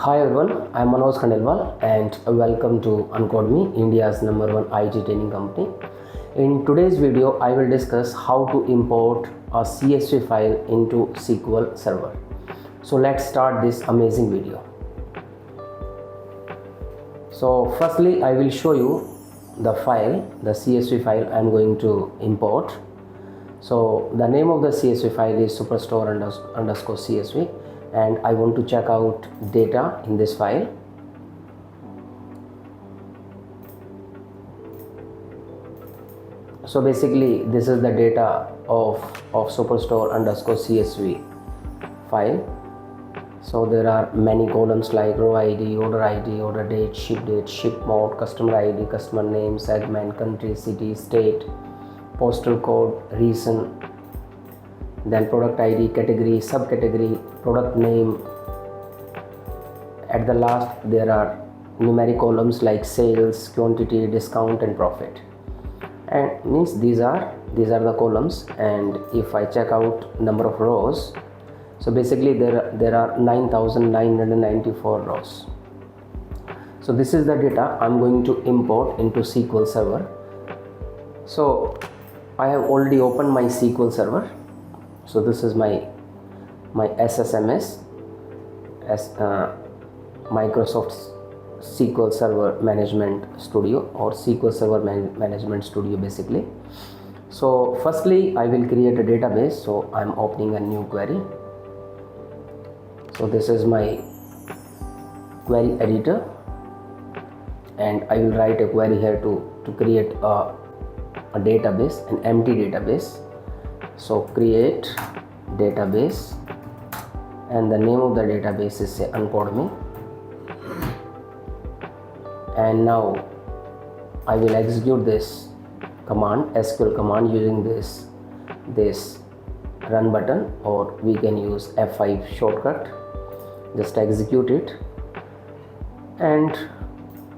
Hi everyone, I am Manoj Khandelwal and welcome to Uncodemy, India's #1 IT training company. In today's video, I will discuss how to import a CSV file into SQL Server. So let's start this amazing video. So firstly, I will show you the file, the CSV file I am going to import. So the name of the CSV file is superstore_CSV, and I want to check out data in this file. So basically this is the data of superstore_CSV file. So there are many columns like row ID, order date, ship mode, customer ID, customer name, segment, country, city, state, postal code, region, then product ID, category, subcategory, product name. At the last there are numeric columns like sales, quantity, discount and profit, and means these are the columns. And if I check out number of rows, so basically there are 9,994 rows. So this is the data I'm going to import into SQL Server. So I have already opened my SQL Server. So this is my SSMS as Microsoft SQL Server Management Studio, or SQL Server Management Studio basically. So firstly I will create a database. So I'm opening a new query. So this is my query editor, and I will write a query here to create a database, an empty database. So create database, and the name of the database is say Uncodemy. And now I will execute this command, SQL command, using this run button, or we can use F5 shortcut. Just execute it, and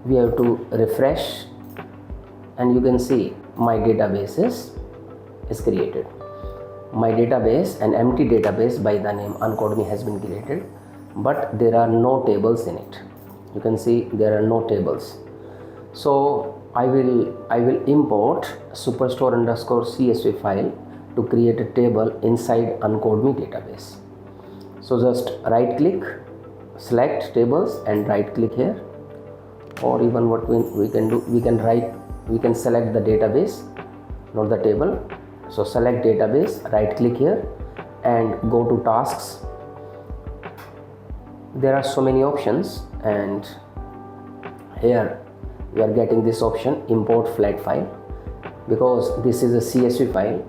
we have to refresh, and you can see my database is created. My database, an empty database by the name Uncodemy, has been created, but there are no tables in it. You can see there are no tables. So I will import superstore_CSV file to create a table inside Uncodemy database. So just right click, select tables and right click here, or even what we can do, we can select the database, not the table. So select database, right click here and go to tasks. There are so many options, and here we are getting this option, import flat file, because this is a CSV file,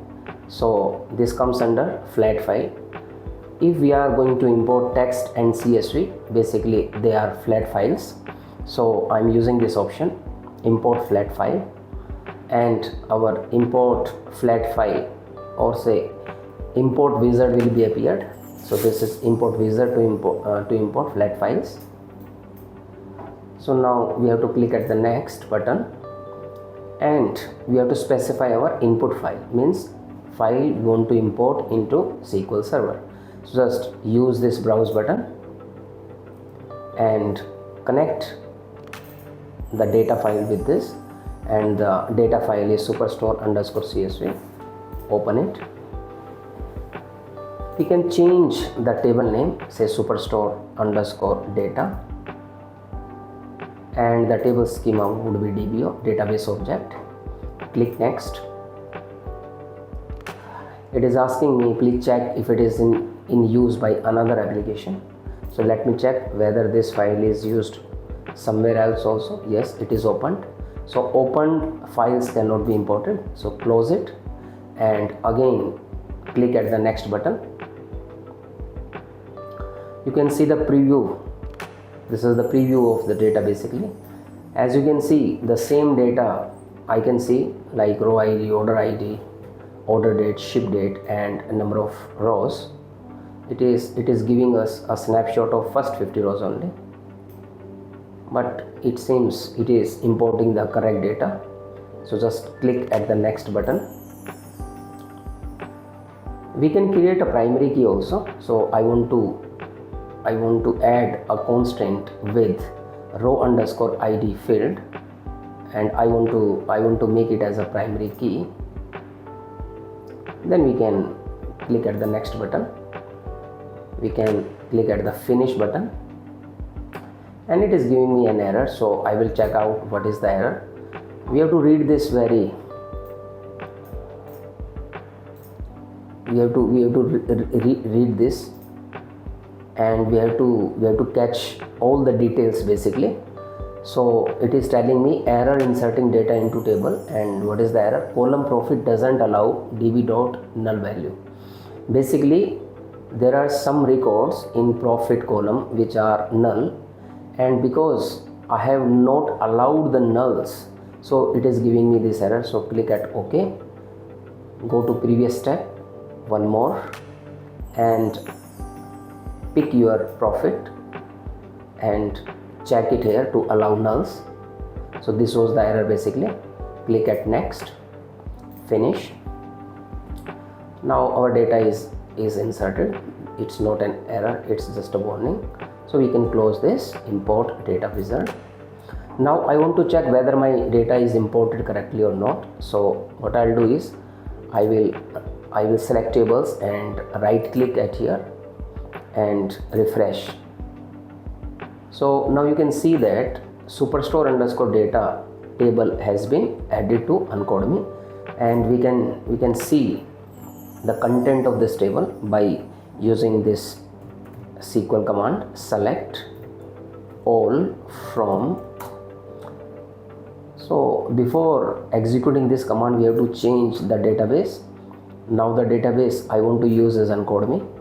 so this comes under flat file. If we are going to import text and CSV, basically they are flat files. So I'm using this option, import flat file, and our import flat file, or say import wizard, will be appeared. So this is import wizard to import flat files. So now we have to click at the next button, and we have to specify our input file, means file we want to import into SQL Server. So just use this browse button and connect the data file with this, and the data file is superstore_CSV. Open it. We can change the table name, say superstore_data, and the table schema would be DBO, database object. Click next. It is asking me, please check if it is in use by another application. So let me check whether this file is used somewhere else also. Yes, it is opened. So opened files cannot be imported, so close it, and again click at the next button. You can see the preview. This is the preview of the data basically. As you can see, the same data I can see, like row ID, order date, ship date and a number of rows. It is giving us a snapshot of first 50 rows only, but it seems it is importing the correct data. So just click at the next button. We can create a primary key also. So I want to I want to add a constant with row underscore id field, and I want to make it as a primary key, then we can click at the next button. We can click at the finish button, and it is giving me an error, so I will check out what is the error. We have to read this very read this, and we have to catch all the details basically. So it is telling me error inserting data into table, and what is the error? Column profit doesn't allow db dot null value. Basically there are some records in profit column which are null, and because I have not allowed the nulls, so it is giving me this error. So click at OK, go to previous step, one more, and pick your profit and check it here to allow nulls. So this was the error basically. Click at next, finish. Now our data is inserted. It's not an error, it's just a warning. So we can close this, import data wizard. Now I want to check whether my data is imported correctly or not. So what I'll do is I will select tables and right click at here and refresh. So now you can see that superstore underscore data table has been added to Uncodemy, and we can see the content of this table by using this SQL command, select all from. So before executing this command, we have to change the database. Now the database I want to use is Uncodemy.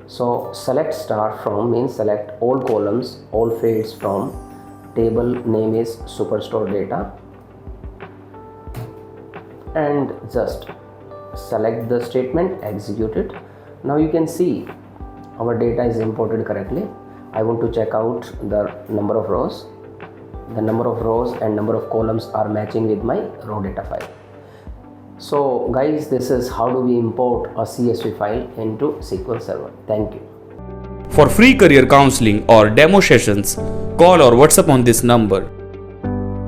So select star from means select all columns, all fields from. Table name is superstore data, and just select the statement, execute it. Now you can see our data is imported correctly. I want to check out the number of rows. The number of rows and number of columns are matching with my raw data file. So guys, this is how do we import a CSV file into SQL Server. Thank you. For free career counseling or demo sessions, call or WhatsApp on this number